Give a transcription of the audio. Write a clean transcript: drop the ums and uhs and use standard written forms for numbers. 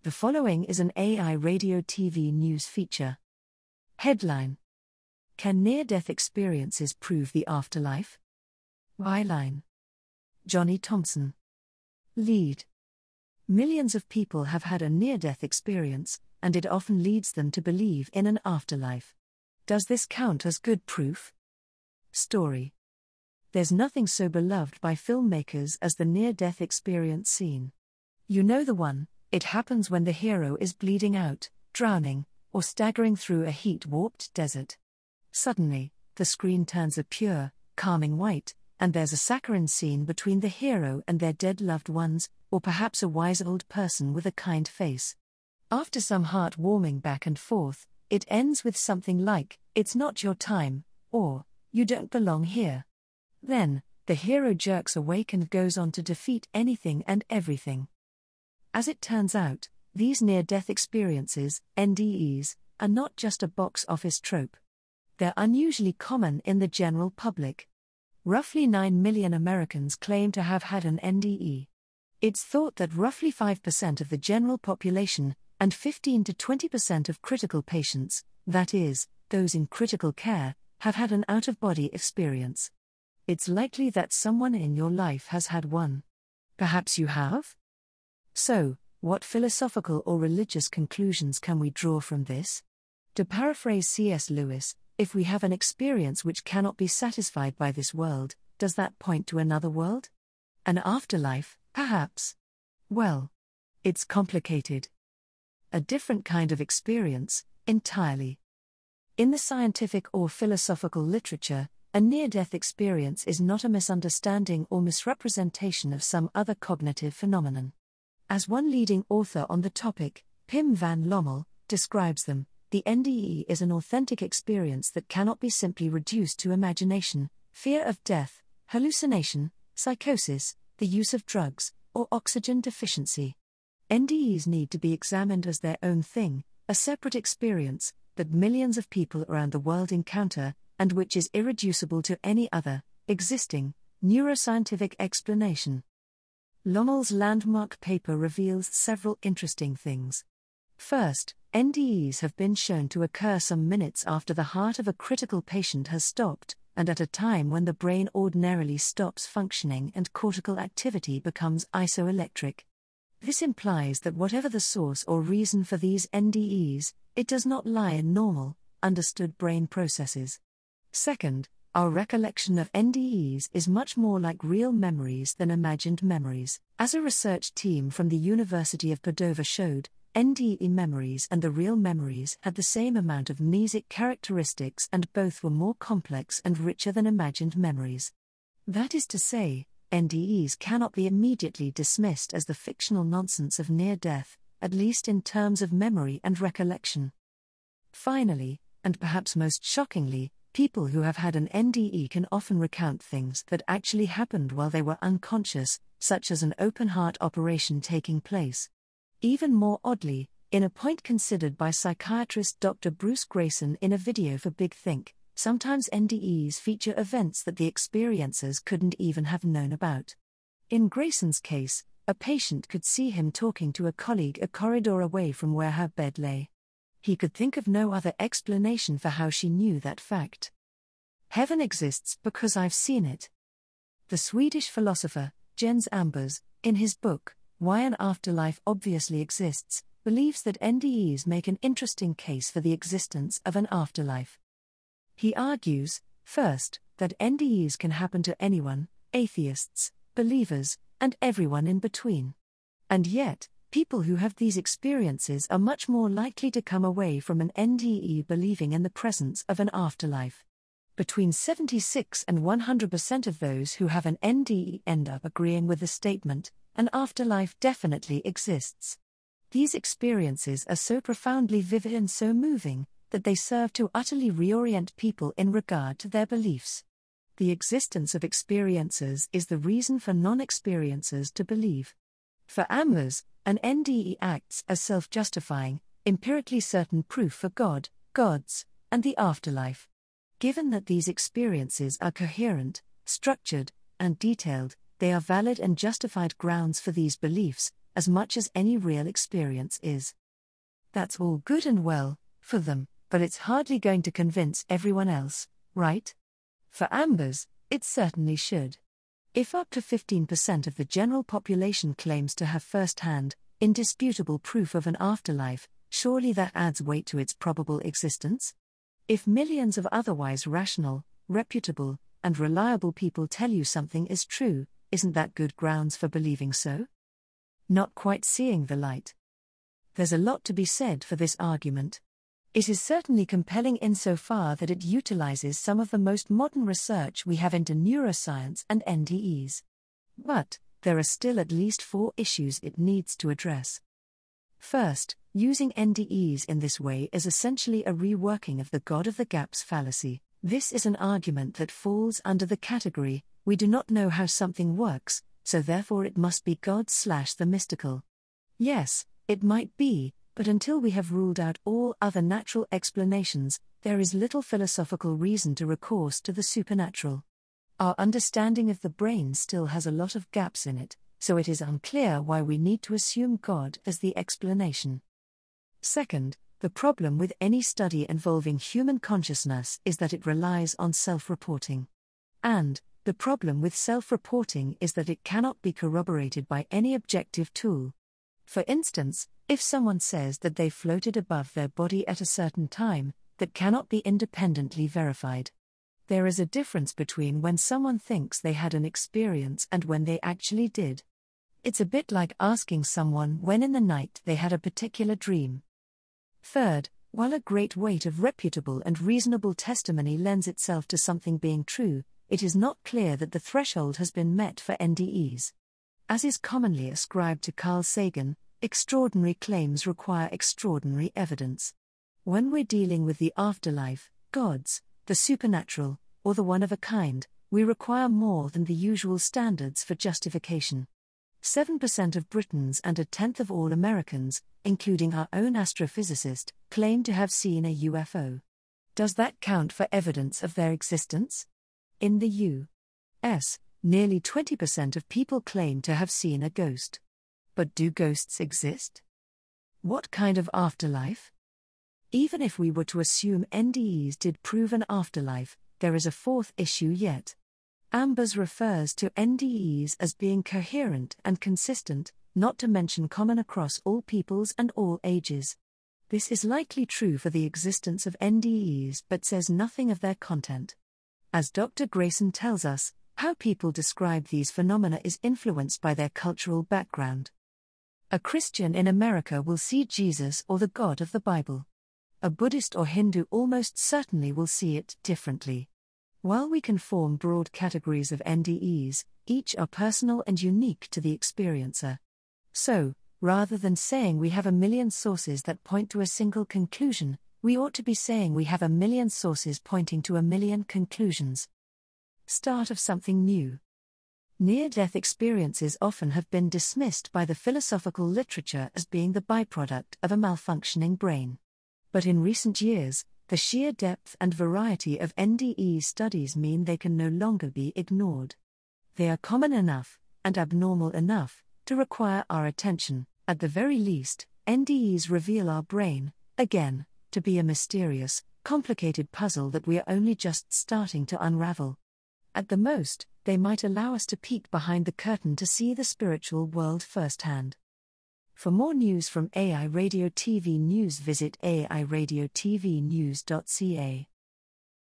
The following is an AI radio TV news feature. Headline: Can near-death experiences prove the afterlife? Byline: Johnny Thompson. Lead: Millions of people have had a near-death experience, and it often leads them to believe in an afterlife. Does this count as good proof? Story: There's nothing so beloved by filmmakers as the near-death experience scene. You know the one. It happens when the hero is bleeding out, drowning, or staggering through a heat-warped desert. Suddenly, the screen turns a pure, calming white, and there's a saccharine scene between the hero and their dead loved ones, or perhaps a wise old person with a kind face. After some heart-warming back and forth, it ends with something like, "It's not your time," or, "You don't belong here." Then, the hero jerks awake and goes on to defeat anything and everything. As it turns out, these near-death experiences, NDEs, are not just a box office trope. They're unusually common in the general public. Roughly 9 million Americans claim to have had an NDE. It's thought that roughly 5% of the general population, and 15 to 20% of critical patients, that is, those in critical care, have had an out-of-body experience. It's likely that someone in your life has had one. Perhaps you have? So, what philosophical or religious conclusions can we draw from this? To paraphrase C.S. Lewis, if we have an experience which cannot be satisfied by this world, does that point to another world? An afterlife, perhaps? Well, it's complicated. A different kind of experience, entirely. In the scientific or philosophical literature, a near-death experience is not a misunderstanding or misrepresentation of some other cognitive phenomenon. As one leading author on the topic, Pim van Lommel, describes them, the NDE is an authentic experience that cannot be simply reduced to imagination, fear of death, hallucination, psychosis, the use of drugs, or oxygen deficiency. NDEs need to be examined as their own thing, a separate experience, that millions of people around the world encounter, and which is irreducible to any other, existing, neuroscientific explanation. Lommel's landmark paper reveals several interesting things. First, NDEs have been shown to occur some minutes after the heart of a critical patient has stopped, and at a time when the brain ordinarily stops functioning and cortical activity becomes isoelectric. This implies that whatever the source or reason for these NDEs, it does not lie in normal, understood brain processes. Second, our recollection of NDEs is much more like real memories than imagined memories. As a research team from the University of Padova showed, NDE memories and the real memories had the same amount of mnesic characteristics, and both were more complex and richer than imagined memories. That is to say, NDEs cannot be immediately dismissed as the fictional nonsense of near death, at least in terms of memory and recollection. Finally, and perhaps most shockingly, people who have had an NDE can often recount things that actually happened while they were unconscious, such as an open-heart operation taking place. Even more oddly, in a point considered by psychiatrist Dr. Bruce Grayson in a video for Big Think, sometimes NDEs feature events that the experiencers couldn't even have known about. In Grayson's case, a patient could see him talking to a colleague a corridor away from where her bed lay. He could think of no other explanation for how she knew that fact. Heaven exists because I've seen it. The Swedish philosopher, Jens Ambers, in his book, Why an Afterlife Obviously Exists, believes that NDEs make an interesting case for the existence of an afterlife. He argues, first, that NDEs can happen to anyone, atheists, believers, and everyone in between. And yet, people who have these experiences are much more likely to come away from an NDE believing in the presence of an afterlife. Between 76 and 100% of those who have an NDE end up agreeing with the statement, an afterlife definitely exists. These experiences are so profoundly vivid and so moving, that they serve to utterly reorient people in regard to their beliefs. The existence of experiences is the reason for non-experiencers to believe. For Ambers, an NDE acts as self-justifying, empirically certain proof for God, gods, and the afterlife. Given that these experiences are coherent, structured, and detailed, they are valid and justified grounds for these beliefs, as much as any real experience is. That's all good and well, for them, but it's hardly going to convince everyone else, right? For Ambers, it certainly should. If up to 15% of the general population claims to have first-hand, indisputable proof of an afterlife, surely that adds weight to its probable existence? If millions of otherwise rational, reputable, and reliable people tell you something is true, isn't that good grounds for believing so? Not quite seeing the light. There's a lot to be said for this argument. It is certainly compelling insofar that it utilizes some of the most modern research we have into neuroscience and NDEs. But there are still at least 4 issues it needs to address. First, using NDEs in this way is essentially a reworking of the God of the Gaps fallacy. This is an argument that falls under the category, we do not know how something works, so therefore it must be God/the mystical. Yes, it might be, but until we have ruled out all other natural explanations, there is little philosophical reason to recourse to the supernatural. Our understanding of the brain still has a lot of gaps in it, so it is unclear why we need to assume God as the explanation. Second, the problem with any study involving human consciousness is that it relies on self-reporting. And the problem with self-reporting is that it cannot be corroborated by any objective tool. For instance, if someone says that they floated above their body at a certain time, that cannot be independently verified. There is a difference between when someone thinks they had an experience and when they actually did. It's a bit like asking someone when in the night they had a particular dream. Third, while a great weight of reputable and reasonable testimony lends itself to something being true, it is not clear that the threshold has been met for NDEs. As is commonly ascribed to Carl Sagan, extraordinary claims require extraordinary evidence. When we're dealing with the afterlife, gods, the supernatural, or the one of a kind, we require more than the usual standards for justification. 7% of Britons and 1/10 of all Americans, including our own astrophysicist, claim to have seen a UFO. Does that count for evidence of their existence? In the U.S., nearly 20% of people claim to have seen a ghost. But do ghosts exist? What kind of afterlife? Even if we were to assume NDEs did prove an afterlife, there is a 4th issue yet. Ambers refers to NDEs as being coherent and consistent, not to mention common across all peoples and all ages. This is likely true for the existence of NDEs but says nothing of their content. As Dr. Grayson tells us, how people describe these phenomena is influenced by their cultural background. A Christian in America will see Jesus or the God of the Bible. A Buddhist or Hindu almost certainly will see it differently. While we can form broad categories of NDEs, each are personal and unique to the experiencer. So, rather than saying we have a million sources that point to a single conclusion, we ought to be saying we have a million sources pointing to a million conclusions. Start of something new. Near-death experiences often have been dismissed by the philosophical literature as being the byproduct of a malfunctioning brain. But in recent years, the sheer depth and variety of NDE studies mean they can no longer be ignored. They are common enough, and abnormal enough, to require our attention. At the very least, NDEs reveal our brain, again, to be a mysterious, complicated puzzle that we are only just starting to unravel. At the most, they might allow us to peek behind the curtain to see the spiritual world firsthand. For more news from AI Radio TV News, visit airadiotvnews.ca.